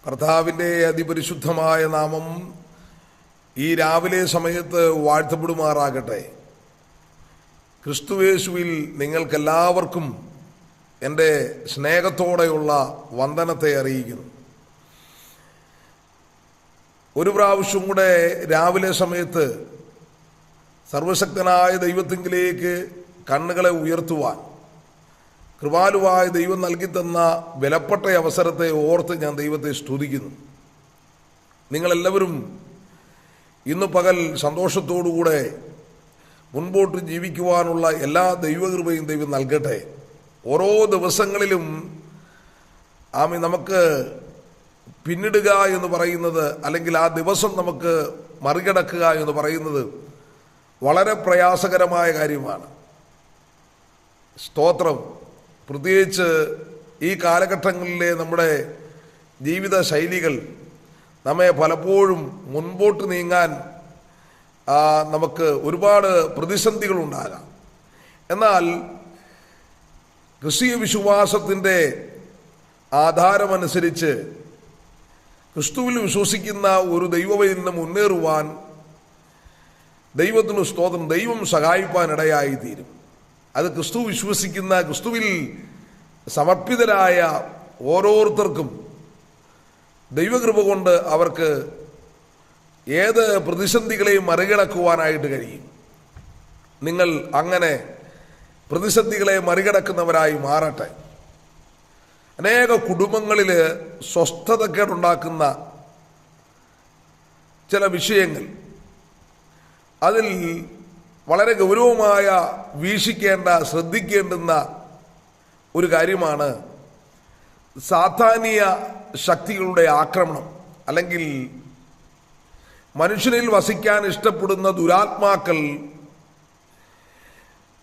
കർത്താവിൻ്റെ അതിപരിശുദ്ധമായ നാമം ഈ രാവിലെ സമയത്ത് വാഴ്ത്തപ്പെടുമാറാകട്ടെ. ക്രിസ്തുയേശുവിൽ നിങ്ങൾക്കെല്ലാവർക്കും എൻ്റെ സ്നേഹത്തോടെയുള്ള വന്ദനത്തെ അറിയിക്കുന്നു. ഒരു പ്രാവശ്യം കൂടെ രാവിലെ സമയത്ത് സർവശക്തനായ ദൈവത്തിങ്കിലേക്ക് കണ്ണുകളെ ഉയർത്തുവാൻ കൃപാലുവായ ദൈവം നൽകിത്തന്ന വിലപ്പെട്ട അവസരത്തെ ഓർത്ത് ഞാൻ ദൈവത്തെ സ്തുതിക്കുന്നു. നിങ്ങളെല്ലാവരും ഇന്ന് പകൽ സന്തോഷത്തോടുകൂടെ മുൻപോട്ട് ജീവിക്കുവാനുള്ള എല്ലാ ദൈവകൃപയും ദൈവം നൽകട്ടെ. ഓരോ ദിവസങ്ങളിലും നമുക്ക് പിന്നിടുക എന്ന് പറയുന്നത്, അല്ലെങ്കിൽ ആ ദിവസം നമുക്ക് മറികടക്കുക എന്ന് പറയുന്നത് വളരെ പ്രയാസകരമായ കാര്യമാണ്. സ്തോത്രം. പ്രത്യേകിച്ച് ഈ കാലഘട്ടങ്ങളിലെ നമ്മുടെ ജീവിത ശൈലികൾ നമ്മെ പലപ്പോഴും മുൻപോട്ട് നീങ്ങാൻ നമുക്ക് ഒരുപാട് പ്രതിസന്ധികളുണ്ടാകാം. എന്നാൽ ക്രിസ്തീയ വിശ്വാസത്തിൻ്റെ ആധാരമനുസരിച്ച് ക്രിസ്തുവിൽ വിശ്വസിക്കുന്ന ഒരു ദൈവവൈദ്യന് മുന്നേറുവാൻ ദൈവത്തിന് സ്തോത്രം, ദൈവം സഹായിപ്പാനിടയായി തീരും. അത് ക്രിസ്തു വിശ്വസിക്കുന്ന, ക്രിസ്തുവിൽ സമർപ്പിതരായ ഓരോരുത്തർക്കും ദൈവകൃപ കൊണ്ട് അവർക്ക് ഏത് പ്രതിസന്ധികളെയും മറികടക്കുവാനായിട്ട് കഴിയും. നിങ്ങൾ അങ്ങനെ പ്രതിസന്ധികളെ മറികടക്കുന്നവരായി മാറട്ടെ. അനേക കുടുംബങ്ങളിൽ സ്വസ്ഥതക്കേടുണ്ടാക്കുന്ന ചില വിഷയങ്ങൾ, അതിൽ വളരെ ഗൗരവമായ ശ്രദ്ധിക്കേണ്ടുന്ന ഒരു കാര്യമാണ് സാത്താനീയ ശക്തികളുടെ ആക്രമണം, അല്ലെങ്കിൽ മനുഷ്യനിൽ വസിക്കാൻ ഇഷ്ടപ്പെടുന്ന ദുരാത്മാക്കൾ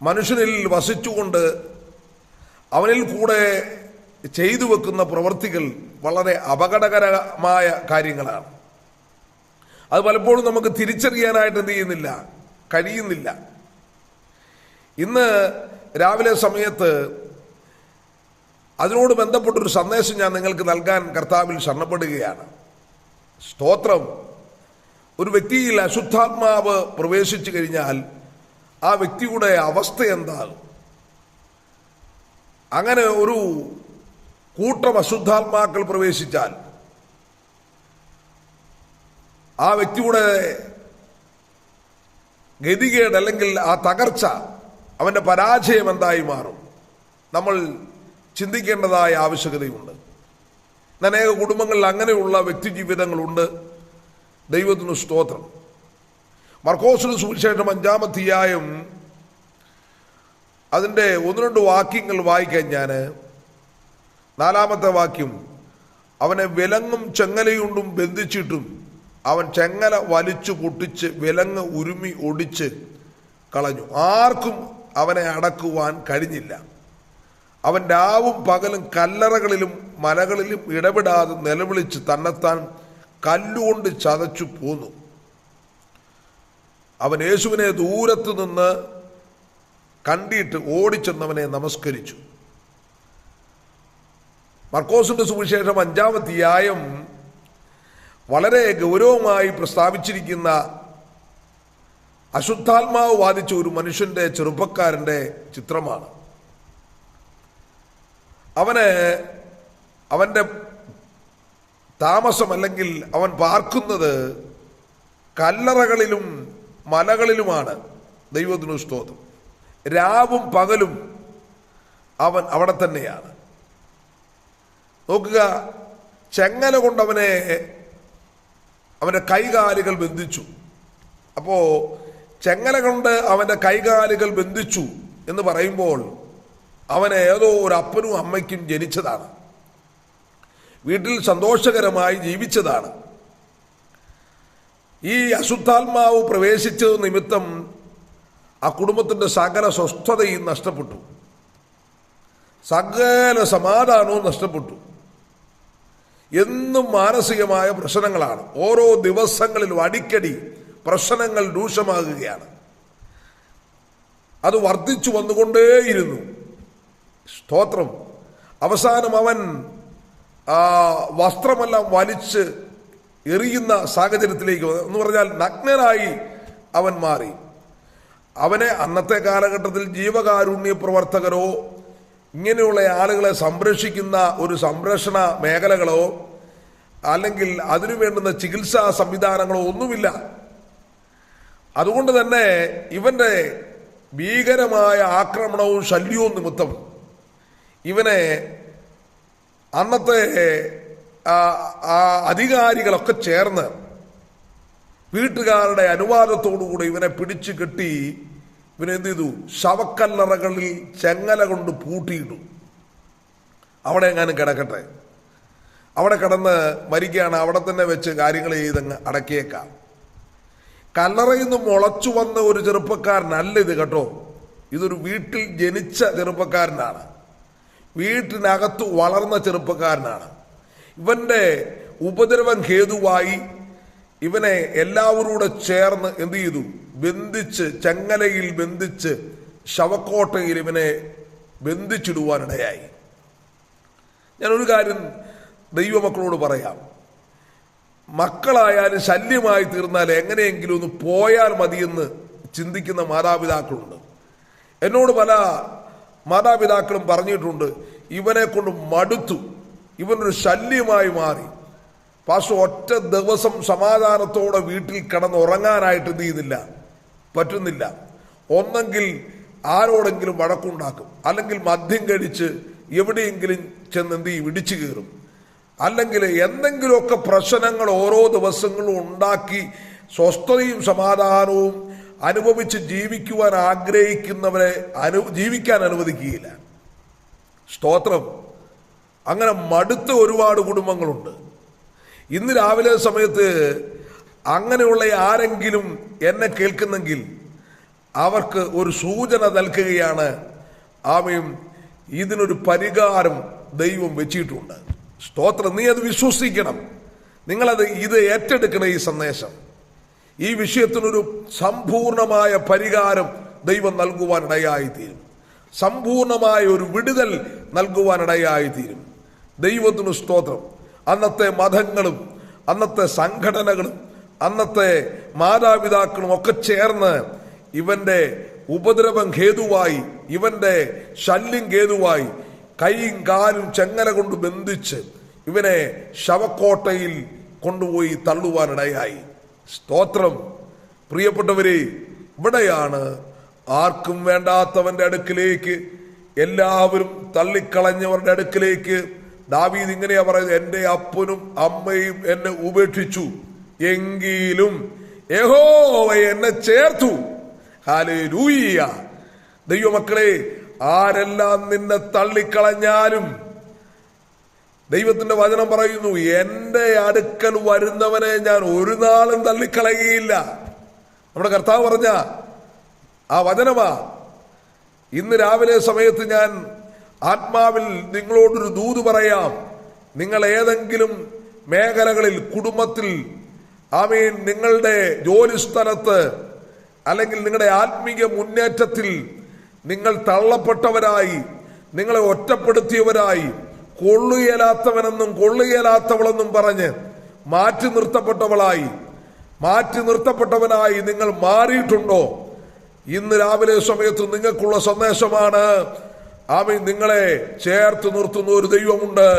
മനുഷ്യനിൽ വസിച്ചുകൊണ്ട് അവനിൽ കൂടെ ചെയ്തു വെക്കുന്ന പ്രവൃത്തികൾ വളരെ അപകടകരമായ കാര്യങ്ങളാണ്. അത് പലപ്പോഴും നമുക്ക് തിരിച്ചറിയാനായിട്ട് കഴിയുന്നില്ല. ഇന്ന് രാവിലെ സമയത്ത് അതിനോട് ബന്ധപ്പെട്ടൊരു സന്ദേശം ഞാൻ നിങ്ങൾക്ക് നൽകാൻ കർത്താവിൽ ശരണപ്പെടുകയാണ്. സ്തോത്രം. ഒരു വ്യക്തിയിൽ അശുദ്ധാത്മാവ് പ്രവേശിച്ചു കഴിഞ്ഞാൽ ആ വ്യക്തിയുടെ അവസ്ഥ എന്താകും? അങ്ങനെ ഒരു കൂട്ടം അശുദ്ധാത്മാക്കൾ പ്രവേശിച്ചാൽ ആ വ്യക്തിയുടെ ഗതികേട്, അല്ലെങ്കിൽ ആ തകർച്ച, അവൻ്റെ പരാജയം എന്തായി മാറും? നമ്മൾ ചിന്തിക്കേണ്ടതായ ആവശ്യകതയുണ്ട്. അനേക കുടുംബങ്ങളിൽ അങ്ങനെയുള്ള വ്യക്തി ജീവിതങ്ങളുണ്ട്. ദൈവത്തിന് സ്തോത്രം. മർക്കോസിന് സുവിശേഷം 5-ാം അധ്യായം അതിൻ്റെ 1-2 വാക്യങ്ങൾ വായിക്കാൻ ഞാൻ. 4-ാമത്തെ വാക്യം, അവനെ വിലങ്ങും ചെങ്ങലയുണ്ടും ബന്ധിച്ചിട്ടും അവൻ ചെങ്ങല വലിച്ചു പൊട്ടിച്ച് വിലങ്ങ് ഉരുമി ഒടിച്ച് കളഞ്ഞു. ആർക്കും അവനെ അടക്കുവാൻ കഴിഞ്ഞില്ല. അവൻ രാവും പകലും കല്ലറകളിലും മലകളിലും ഇടപെടാതെ നിലവിളിച്ച് തന്നെത്താൻ കല്ലുകൊണ്ട് ചതച്ചു പോന്നു. അവൻ യേശുവിനെ ദൂരത്തു നിന്ന് കണ്ടിട്ട് ഓടിച്ചെന്നവനെ നമസ്കരിച്ചു. മർക്കോസിന്റെ സുവിശേഷം 5-ാം അധ്യായം വളരെ ഗൗരവമായി പ്രസ്താവിച്ചിരിക്കുന്ന അശുദ്ധാത്മാവ് ബാധിച്ച ഒരു മനുഷ്യന്റെ, ചെറുപ്പക്കാരന്റെ ചിത്രമാണ്. അവന്റെ താമസം, അല്ലെങ്കിൽ അവൻ പാർക്കുന്നത് കല്ലറകളിലും മലകളിലുമാണ്. ദൈവത്തിനു സ്തോത്രം. രാവും പകലും അവൻ അവിടെ തന്നെയാണ്. നോക്കുക, ചെങ്ങല കൊണ്ട് അവൻ്റെ കൈകാലുകൾ ബന്ധിച്ചു. അപ്പോൾ ചെങ്ങല കൊണ്ട് അവൻ്റെ കൈകാലുകൾ ബന്ധിച്ചു എന്ന് പറയുമ്പോൾ അവന് ഏതോ ഒരു അപ്പനും അമ്മയ്ക്കും ജനിച്ചതാണ്, വീട്ടിൽ സന്തോഷകരമായി ജീവിച്ചതാണ്. ഈ അശുദ്ധാത്മാവ് പ്രവേശിച്ചത് നിമിത്തം ആ കുടുംബത്തിൻ്റെ സകല സ്വസ്ഥതയും നഷ്ടപ്പെട്ടു, സകല സമാധാനവും നഷ്ടപ്പെട്ടു. എന്നും മാനസികമായ പ്രശ്നങ്ങളാണ്. ഓരോ ദിവസങ്ങളിലും അടിക്കടി പ്രശ്നങ്ങൾ രൂക്ഷമാകുകയാണ്. അത് വർദ്ധിച്ചു വന്നുകൊണ്ടേയിരുന്നു. സ്തോത്രം. അവസാനം അവൻ വസ്ത്രമെല്ലാം വലിച്ച് എറിയുന്ന സാഹചര്യത്തിലേക്ക് എന്ന് പറഞ്ഞാൽ നഗ്നനായി അവൻ മാറി. അവനെ അന്നത്തെ കാലഘട്ടത്തിൽ ജീവകാരുണ്യ പ്രവർത്തകരോ ഇങ്ങനെയുള്ള ആളുകളെ സംരക്ഷിക്കുന്ന ഒരു സംരക്ഷണ മേഖലകളോ അല്ലെങ്കിൽ അതിനു വേണ്ടുന്ന ചികിത്സാ സംവിധാനങ്ങളോ ഒന്നുമില്ല. അതുകൊണ്ട് തന്നെ ഇവന്റെ ഭീകരമായ ആക്രമണവും ശല്യവും നിമിത്തം ഇവനെ അന്നത്തെ അധികാരികളൊക്കെ ചേർന്ന് വീട്ടുകാരുടെ അനുവാദത്തോടുകൂടി ഇവനെ പിടിച്ചു കെട്ടി ഇവനെന്ത് ചെയ്തു? ശവക്കല്ലറകളിൽ ചെങ്ങല കൊണ്ട് പൂട്ടിയിട്ടു. അവിടെ എങ്ങാനും കിടക്കട്ടെ, അവിടെ കിടന്ന് മരിക്കുകയാണ്, അവിടെ തന്നെ വെച്ച് കാര്യങ്ങൾ ചെയ്തങ്ങ് അടക്കിയേക്കാം. കല്ലറയിൽ നിന്ന് മുളച്ചു വന്ന ഒരു ചെറുപ്പക്കാരനല്ല ഇത് കേട്ടോ. ഇതൊരു വീട്ടിൽ ജനിച്ച ചെറുപ്പക്കാരനാണ്, വീട്ടിനകത്ത് വളർന്ന ചെറുപ്പക്കാരനാണ്. ഇവന്റെ ഉപദ്രവം ഹേതുവായി ഇവനെ എല്ലാവരോടെ ചേർന്ന് എന്ത് ചെയ്തു? ബന്ധിച്ച്, ചെങ്ങലയിൽ ബന്ധിച്ച് ശവക്കോട്ടയിൽ ഇവനെ ബന്ധിച്ചിടുവാനിടയായി. ഞാനൊരു കാര്യം ദൈവമക്കളോട് പറയാം. മക്കളായാലും ശല്യമായി തീർന്നാൽ എങ്ങനെയെങ്കിലും ഒന്ന് പോയാൽ മതിയെന്ന് ചിന്തിക്കുന്ന മാതാപിതാക്കളുണ്ട്. എന്നോട് പല മാതാപിതാക്കളും പറഞ്ഞിട്ടുണ്ട്, ഇവനെ കൊണ്ട് മടുത്തു, ഇവനൊരു ശല്യമായി മാറി. പാസ്റ്റർ, ഒറ്റ ദിവസം സമാധാനത്തോടെ വീട്ടിൽ കിടന്നുറങ്ങാനായിട്ട് എന്ത് ചെയ്യുന്നില്ല, പറ്റുന്നില്ല. ഒന്നെങ്കിൽ ആരോടെങ്കിലും വഴക്കുണ്ടാക്കും, അല്ലെങ്കിൽ മദ്യം കഴിച്ച് എവിടെയെങ്കിലും ചെന്ന് എന്ത് ചെയ്യും, ഇടിച്ചു കയറും, അല്ലെങ്കിൽ എന്തെങ്കിലുമൊക്കെ പ്രശ്നങ്ങൾ ഓരോ ദിവസങ്ങളും ഉണ്ടാക്കി സ്വസ്ഥതയും സമാധാനവും അനുഭവിച്ച് ജീവിക്കുവാൻ ആഗ്രഹിക്കുന്നവരെ ജീവിക്കാൻ അനുവദിക്കുകയില്ല. സ്തോത്രം. അങ്ങനെ മടുത്ത ഒരുപാട് കുടുംബങ്ങളുണ്ട്. ഇന്ന് രാവിലെ സമയത്ത് അങ്ങനെയുള്ള ആരെങ്കിലും എന്നെ കേൾക്കുന്നെങ്കിൽ അവർക്ക് ഒരു സൂചന നൽകുകയാണ്. ആമയും ഇതിനൊരു പരിഹാരം ദൈവം വെച്ചിട്ടുണ്ട്. സ്തോത്രം. നീ അത് വിശ്വസിക്കണം, ഇത് ഏറ്റെടുക്കണം. ഈ സന്ദേശം, ഈ വിഷയത്തിനൊരു സമ്പൂർണമായ പരിഹാരം ദൈവം നൽകുവാനിടയായിത്തീരും. സമ്പൂർണമായ ഒരു വിടുതൽ നൽകുവാനിടയായിത്തീരും. ദൈവത്തിനു സ്തോത്രം. അന്നത്തെ മതങ്ങളും അന്നത്തെ സംഘടനകളും അന്നത്തെ മാതാപിതാക്കളും ഒക്കെ ചേർന്ന് ഇവന്റെ ഉപദ്രവം ഹേതുവായി, ഇവന്റെ ശല്യം ഹേതുവായി കൈയും കാലും ചെങ്ങല കൊണ്ട് ബന്ധിച്ച് ഇവനെ ശവക്കോട്ടയിൽ കൊണ്ടുപോയി തള്ളുവാനിടയായി. സ്തോത്രം. പ്രിയപ്പെട്ടവരെ, ഇവിടെയാണ് ആർക്കും വേണ്ടാത്തവന്റെ അടുക്കിലേക്ക്, എല്ലാവരും തള്ളിക്കളഞ്ഞവരുടെ അടുക്കിലേക്ക് ദാവീദ് ഇങ്ങനെയാ പറയുന്നത്, എന്റെ അപ്പനും അമ്മയും എന്നെ ഉപേക്ഷിച്ചു, എങ്കിലും യഹോവ എന്നെ ചേർത്തു. ഹല്ലേലൂയ. ദൈവമക്കളെ, ആരെല്ലാം നിന്നെ തള്ളിക്കളഞ്ഞാലും ദൈവത്തിന്റെ വചനം പറയുന്നു, എന്റെ അടുക്കൽ വരുന്നവനെ ഞാൻ ഒരു നാളും തള്ളിക്കളയുകയില്ല. നമ്മുടെ കർത്താവ് പറഞ്ഞ ആ വചനമാ. ഇന്ന് രാവിലെ സമയത്ത് ഞാൻ ആത്മാവിൽ നിങ്ങളോടൊരു ദൂത് പറയാം. നിങ്ങൾ ഏതെങ്കിലും മേഖലകളിൽ, കുടുംബത്തിൽ, ആമീൻ, നിങ്ങളുടെ ജോലി സ്ഥലത്ത്, അല്ലെങ്കിൽ നിങ്ങളുടെ ആത്മീയ മുന്നേറ്റത്തിൽ നിങ്ങൾ തള്ളപ്പെട്ടവരായി, നിങ്ങളെ ഒറ്റപ്പെടുത്തിയവരായി, കൊള്ളുകയില്ലാത്തവനെന്നും കൊള്ളുകയില്ലാത്തവളെന്നും പറഞ്ഞ് മാറ്റി നിർത്തപ്പെട്ടവനായി നിങ്ങൾ മാറിയിട്ടുണ്ടോ? ഇന്ന് രാവിലെ സമയത്ത് നിങ്ങൾക്കുള്ള സന്ദേശമാണ്. ആമീൻ. നിങ്ങളെ ചേർത്ത് നിർത്തുന്ന ഒരു ദൈവമുണ്ട്.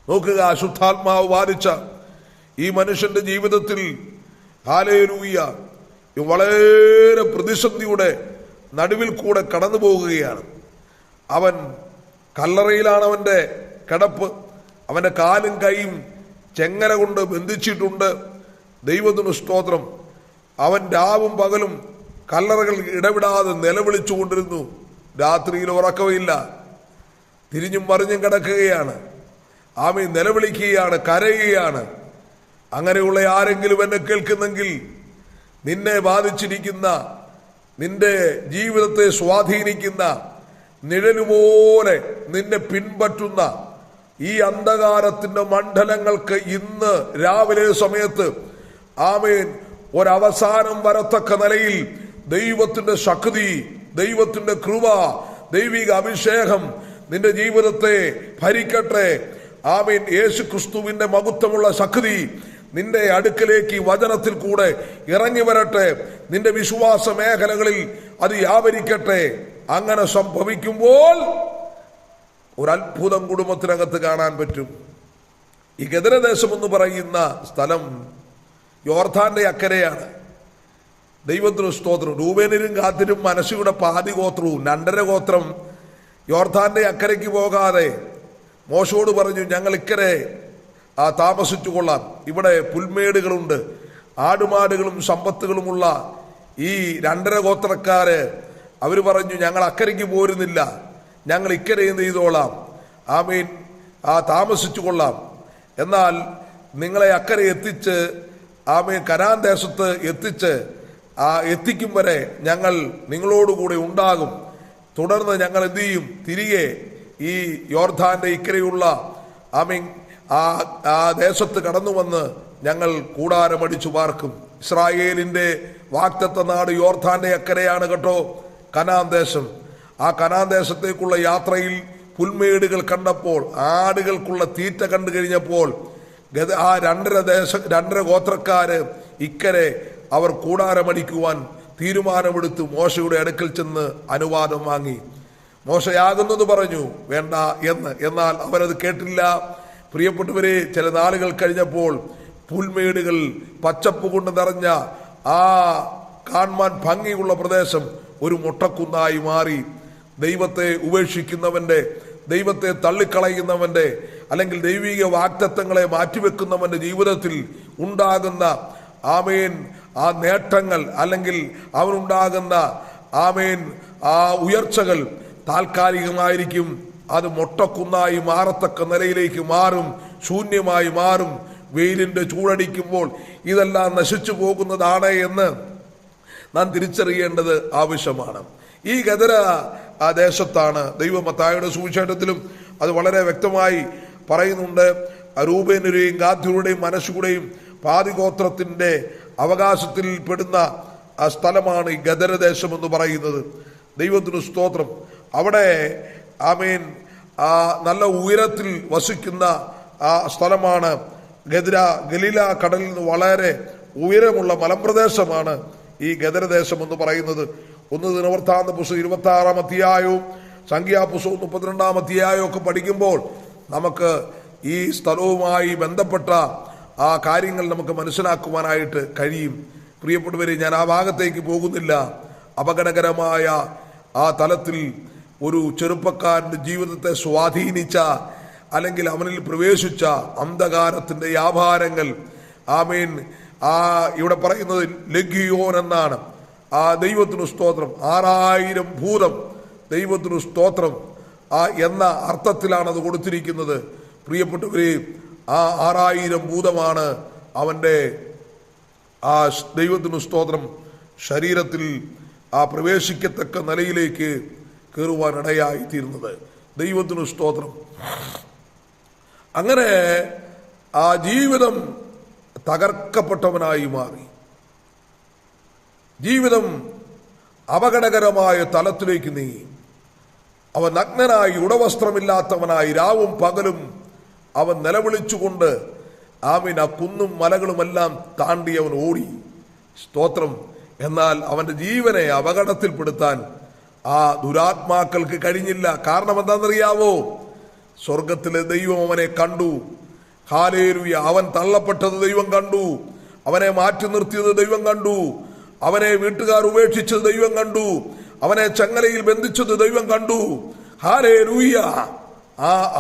നോക്കുക, അശുദ്ധാത്മാവ് ബാധിച്ച ഈ മനുഷ്യന്റെ ജീവിതത്തിൽ ഹല്ലേലൂയ വളരെ പ്രതിസന്ധിയുടെ നടുവിൽ കൂടെ കടന്നു പോകുകയാണ്. അവൻ കല്ലറയിലാണ് അവന്റെ കിടപ്പ്. അവന്റെ കാലും കൈയും ചെങ്ങല കൊണ്ട് ബന്ധിച്ചിട്ടുണ്ട്. ദൈവത്തിനു സ്തോത്രം. അവൻ രാവും പകലും കല്ലറകൾ ഇടവിടാതെ നിലവിളിച്ചുകൊണ്ടിരുന്നു. രാത്രിയിൽ ഉറക്കമില്ല, തിരിഞ്ഞും മറിഞ്ഞും കിടക്കുകയാണ്. ആമീൻ. നിലവിളിക്കുകയാണ്, കരയുകയാണ്. അങ്ങനെയുള്ള ആരെങ്കിലും എന്നെ കേൾക്കുന്നെങ്കിൽ, നിന്നെ ബാധിച്ചിരിക്കുന്ന, നിന്റെ ജീവിതത്തെ സ്വാധീനിക്കുന്ന, നിഴലുപോലെ നിന്നെ പിൻപറ്റുന്ന ഈ അന്ധകാരത്തിന്റെ മണ്ഡലങ്ങൾക്ക് ഇന്ന് രാവിലെ സമയത്ത് ആമേൻ ഒരവസാനം വരത്തക്ക നിലയിൽ ദൈവത്തിന്റെ ശക്തി, ദൈവത്തിന്റെ കൃപ, ദൈവിക അഭിഷേകം നിന്റെ ജീവിതത്തെ ഭരിക്കട്ടെ. ആമേൻ. യേശു ക്രിസ്തുവിന്റെ മഹത്വമുള്ള ശക്തി നിന്റെ അടുക്കലേക്ക് വചനത്തിൽ കൂടെ ഇറങ്ങി വരട്ടെ. നിന്റെ വിശ്വാസ മേഖലകളിൽ അത് വ്യാപരിക്കട്ടെ. അങ്ങനെ സംഭവിക്കുമ്പോൾ ഒരു അത്ഭുതം കുടുംബത്തിനകത്ത് കാണാൻ പറ്റും. ഈ ഗദരദേശം എന്ന് പറയുന്ന സ്ഥലം യോർദാന്റെ അക്കരെയാണ്. ദൈവത്തിന് സ്തോത്രം. രൂബേനിലും ഗാദിനും മനശ്ശെയുടെ പാതി ഗോത്രവും 2.5 ഗോത്രം യോർദാന്റെ അക്കരയ്ക്ക് പോകാതെ മോശയോട് പറഞ്ഞു, ഞങ്ങൾ ഇക്കരെ താമസിച്ചു കൊള്ളാം. ഇവിടെ പുൽമേടുകളുണ്ട്, ആടുമാടുകളും സമ്പത്തുകളുമുള്ള ഈ 2.5 ഗോത്രക്കാര് അവർ പറഞ്ഞു, ഞങ്ങൾ അക്കരയ്ക്ക് പോരുന്നില്ല, ഞങ്ങൾ ഇക്കരെ എന്ത് ചെയ്തോളാം, ആമീൻ, താമസിച്ചു കൊള്ളാം. എന്നാൽ നിങ്ങളെ അക്കരെ എത്തിച്ച് ആമീൻ കനാൻ ദേശത്ത് എത്തിക്കും വരെ ഞങ്ങൾ നിങ്ങളോടുകൂടെ ഉണ്ടാകും. തുടർന്ന് ഞങ്ങൾ എന്ത് ചെയ്യും, തിരികെ ഈ യോർദാന്റെ ഇക്കരെയുള്ള ആമീൻ ആ ദേശത്ത് കടന്നു വന്ന് ഞങ്ങൾ കൂടാരമടിച്ചു പാർക്കും. ഇസ്രായേലിന്റെ വാഗ്ദത്ത നാട് യോർദാന്റെ അക്കരെയാണ് കേട്ടോ, കനാൻ ദേശം. ആ കനാൻ ദേശത്തേക്കുള്ള യാത്രയിൽ പുൽമേടുകൾ കണ്ടപ്പോൾ, ആടുകൾക്കുള്ള തീറ്റ കണ്ടു കഴിഞ്ഞപ്പോൾ ആ 2.5 ഗോത്രക്കാര് ഇക്കരെ അവർ കൂടാരമടിക്കുവാൻ തീരുമാനമെടുത്തു. മോശയുടെ അടുക്കൽ ചെന്ന് അനുവാദം വാങ്ങി. മോശയാകുന്നത് പറഞ്ഞു വേണ്ട എന്ന്. എന്നാൽ അവരത് കേട്ടില്ല. പ്രിയപ്പെട്ടവരെ, ചില നാളുകൾ കഴിഞ്ഞപ്പോൾ പുൽമേടുകൾ പച്ചപ്പ് കൊണ്ട് നിറഞ്ഞ ആ കാണാൻ ഭംഗിയുള്ള പ്രദേശം ഒരു മൊട്ടക്കുന്നായി മാറി. ദൈവത്തെ ഉപേക്ഷിക്കുന്നവന്റെ, ദൈവത്തെ തള്ളിക്കളയുന്നവന്റെ, അല്ലെങ്കിൽ ദൈവിക വാഗ്ദത്തങ്ങളെ മാറ്റിവെക്കുന്നവന്റെ ജീവിതത്തിൽ ഉണ്ടാകുന്ന ആമേൻ ആ നേട്ടങ്ങൾ, അല്ലെങ്കിൽ അവനുണ്ടാകുന്ന ആമേൻ ആ ഉയർച്ചകൾ താൽക്കാലികമായിരിക്കും. അത് മൊട്ടക്കുന്നായി മാറത്തക്ക നിലയിലേക്ക് മാറും, ശൂന്യമായി മാറും. വെയിലിന്റെ ചൂടടിക്കുമ്പോൾ ഇതെല്ലാം നശിച്ചു പോകുന്നതാണ് എന്ന് നാം തിരിച്ചറിയേണ്ടത് ആവശ്യമാണ്. ഈ ഗദര ആ ദേശത്താണ് ദൈവം മത്തായിയുടെ സുവിശേഷത്തിലും അത് വളരെ വ്യക്തമായി പറയുന്നുണ്ട്. രൂബേന്യരുടെയും ഗാദ്യരുടെയും മനശ്ശെയുടെയും പാതിഗോത്രത്തിന്റെ അവകാശത്തിൽ പെടുന്ന ആ സ്ഥലമാണ് ഈ ഗദരദേശം എന്ന് പറയുന്നത്. ദൈവത്തിന് സ്തോത്രം. അവിടെ ആമേൻ നല്ല ഉയരത്തിൽ വസിക്കുന്ന ആ സ്ഥലമാണ് ഗലീല കടലിൽ നിന്ന് വളരെ ഉയരമുള്ള മലമ്പ്രദേശമാണ് ഈ ഗദരദേശം എന്ന് പറയുന്നത്. 1 ദിനവൃത്താന്ത പുസ്തകം 26-ാം അധ്യായവും സംഖ്യാപുസ്തകം 32-ാം അധ്യായവും ഒക്കെ പഠിക്കുമ്പോൾ നമുക്ക് ഈ സ്ഥലവുമായി ബന്ധപ്പെട്ട ആ കാര്യങ്ങൾ നമുക്ക് മനസ്സിലാക്കുവാനായിട്ട് കഴിയും. പ്രിയപ്പെട്ടവരെ, ഞാൻ ആ ഭാഗത്തേക്ക് പോകുന്നില്ല. അപകടകരമായ ആ തലത്തിൽ ഒരു ചെറുപ്പക്കാരന്റെ ജീവിതത്തെ സ്വാധീനിച്ച, അല്ലെങ്കിൽ അവനിൽ പ്രവേശിച്ച അന്ധകാരത്തിന്റെ വ്യാപാരങ്ങൾ, ആമേൻ, ഇവിടെ പറയുന്നത് ലഗിയോൻ എന്നാണ്. ആ ദൈവത്തിനു സ്തോത്രം. 6000 ഭൂതം, ദൈവത്തിനു സ്തോത്രം, എന്ന അർത്ഥത്തിലാണ് അത് കൊടുത്തിരിക്കുന്നത്. പ്രിയപ്പെട്ടവരെ, ആ 6000 ഭൂതമാണ് അവന്റെ ആ ദൈവത്തിനു സ്തോത്രം ശരീരത്തിൽ പ്രവേശിക്കത്തക്ക നിലയിലേക്ക് കയറുവാനിടയായി തീരുന്നത്. ദൈവത്തിനു സ്തോത്രം. അങ്ങനെ ആ ജീവിതം തകർക്കപ്പെട്ടവനായി മാറി. ജീവിതം അപകടകരമായ തലത്തിലേക്ക് നീങ്ങി. അവൻ നഗ്നനായി, ഉടവസ്ത്രമില്ലാത്തവനായി, രാവും പകലും അവൻ നിലവിളിച്ചുകൊണ്ട് ആമീൻ ആ കുന്നും മലകളുമെല്ലാം താണ്ടി അവൻ ഓടി. സ്തോത്രം. എന്നാൽ അവന്റെ ജീവനെ അപകടത്തിൽപ്പെടുത്താൻ ആ ദുരാത്മാക്കൾക്ക് കഴിഞ്ഞില്ല. കാരണം എന്താണെന്നറിയാവോ? സ്വർഗത്തിലെ ദൈവം അവനെ കണ്ടു. ഹല്ലേലൂയ. അവൻ തള്ളപ്പെട്ടത് ദൈവം കണ്ടു. അവനെ മാറ്റി നിർത്തിയത് ദൈവം കണ്ടു. അവനെ വീട്ടുകാർ ഉപേക്ഷിച്ചത് ദൈവം കണ്ടു. അവനെ ചങ്ങലയിൽ ബന്ധിച്ചത് ദൈവം കണ്ടു. ഹല്ലേലൂയ.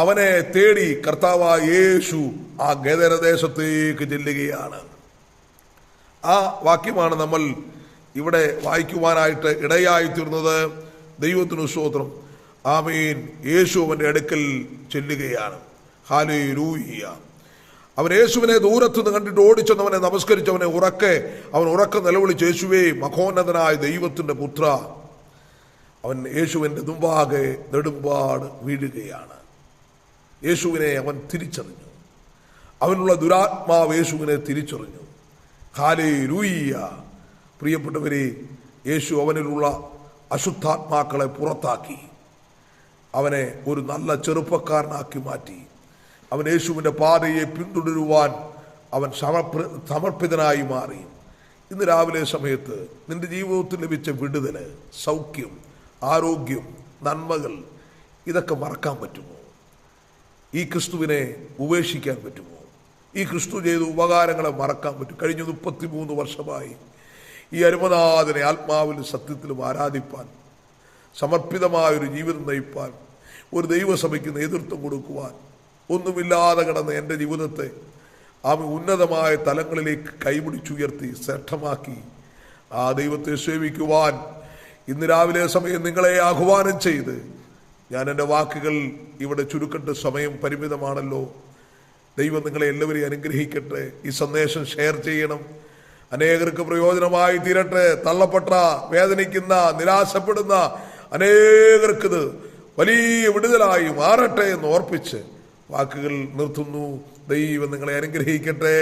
അവനെ തേടി കർത്താവായ യേശു ആ ഗദരദേശത്തേക്ക് ചെല്ലുകയാണ്. ആ വാക്യമാണ് നമ്മൾ ഇവിടെ വായിക്കുവാനായിട്ട് ഇടയായി തീർന്നത്. ദൈവത്തിനു സ്തോത്രം. ആമേൻ. യേശു അവന്റെ അടുക്കൽ ചെല്ലുകയാണ്. ഹല്ലേലൂയ. അവൻ യേശുവിനെ ദൂരത്തുനിന്ന് കണ്ടിട്ട് ഓടിച്ചെന്നവനെ നമസ്കരിച്ചവനെ അവൻ ഉറക്കെ നിലവിളിച്ച്, യേശുവേ, മഹോന്നതനായ ദൈവത്തിന്റെ പുത്ര. അവൻ യേശുവിന്റെ മുമ്പാകെ നെടുമ്പാട് വീഴുകയാണ്. യേശുവിനെ അവൻ തിരിച്ചറിഞ്ഞു. അവനുള്ള ദുരാത്മാവ് യേശുവിനെ തിരിച്ചറിഞ്ഞു. ഹല്ലേലൂയ. പ്രിയപ്പെട്ടവരെ, യേശു അവനിലുള്ള അശുദ്ധാത്മാക്കളെ പുറത്താക്കി. അവനെ ഒരു നല്ല ചെറുപ്പക്കാരനാക്കി മാറ്റി. അവൻ യേശുവിൻ്റെ പാതയെ പിന്തുടരുവാൻ അവൻ സമർപ്പിതനായി മാറി. ഇന്ന് രാവിലെ സമയത്ത് നിന്റെ ജീവിതത്തിൽ ലഭിച്ച വിടുതൽ, സൗഖ്യം, ആരോഗ്യം, നന്മകൾ ഇതൊക്കെ മറക്കാൻ പറ്റുമോ? ഈ ക്രിസ്തുവിനെ ഉപേക്ഷിക്കാൻ പറ്റുമോ? ഈ ക്രിസ്തു ചെയ്ത ഉപകാരങ്ങളെ മറക്കാൻ പറ്റും? കഴിഞ്ഞ 33 വർഷമായി ഈ അരുമനാഥനെ ആത്മാവിലും സത്യത്തിലും ആരാധിപ്പാൻ, സമർപ്പിതമായൊരു ജീവിതം നയിപ്പാൻ, ഒരു ദൈവസഭയ്ക്ക് നേതൃത്വം കൊടുക്കുവാൻ, ഒന്നുമില്ലാതെ കിടന്ന എൻ്റെ ജീവിതത്തെ ഉന്നതമായ തലങ്ങളിലേക്ക് കൈപിടിച്ചുയർത്തി ശ്രേഷ്ഠമാക്കി ആ ദൈവത്തെ സേവിക്കുവാൻ ഇന്ന് രാവിലെ സമയം നിങ്ങളെ ആഹ്വാനം ചെയ്ത് ഞാൻ എൻ്റെ വാക്കുകൾ ഇവിടെ ചുരുക്കേണ്ട സമയം പരിമിതമാണല്ലോ. ദൈവം നിങ്ങളെ എല്ലാവരെയും അനുഗ്രഹിക്കട്ടെ. ഈ സന്ദേശം ഷെയർ ചെയ്യണം, അനേകർക്ക് പ്രയോജനമായി തീരട്ടെ. തള്ളപ്പെട്ട, വേദനിക്കുന്ന, നിരാശപ്പെടുന്ന അനേകർക്ക് ഇത് വലിയ വിടുതലായി മാറട്ടെ എന്ന് ഓർപ്പിച്ച് വാക്കുകൾ നിർത്തുന്നു. ദൈവം നിങ്ങളെ അനുഗ്രഹിക്കട്ടെ.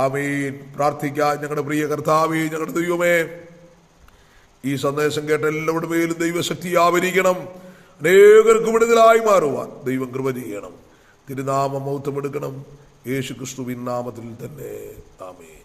ആമേൻ. പ്രാർത്ഥിക്കാൻ. ഞങ്ങളുടെ പ്രിയ കർത്താവേ, ഞങ്ങളുടെ ദൈവമേ, ഈ സന്ദേശം കേട്ട എല്ലാവരുടെ മേലും ദൈവശക്തി ആവരിക്കണം. അനേകർക്ക് വിടുതലായി മാറുവാൻ ദൈവം കൃപ ചെയ്യണം. തിരുനാമം മഹത്വമെടുക്കണം. യേശു ക്രിസ്തുവിൻ നാമത്തിൽ തന്നെ. ആമേൻ.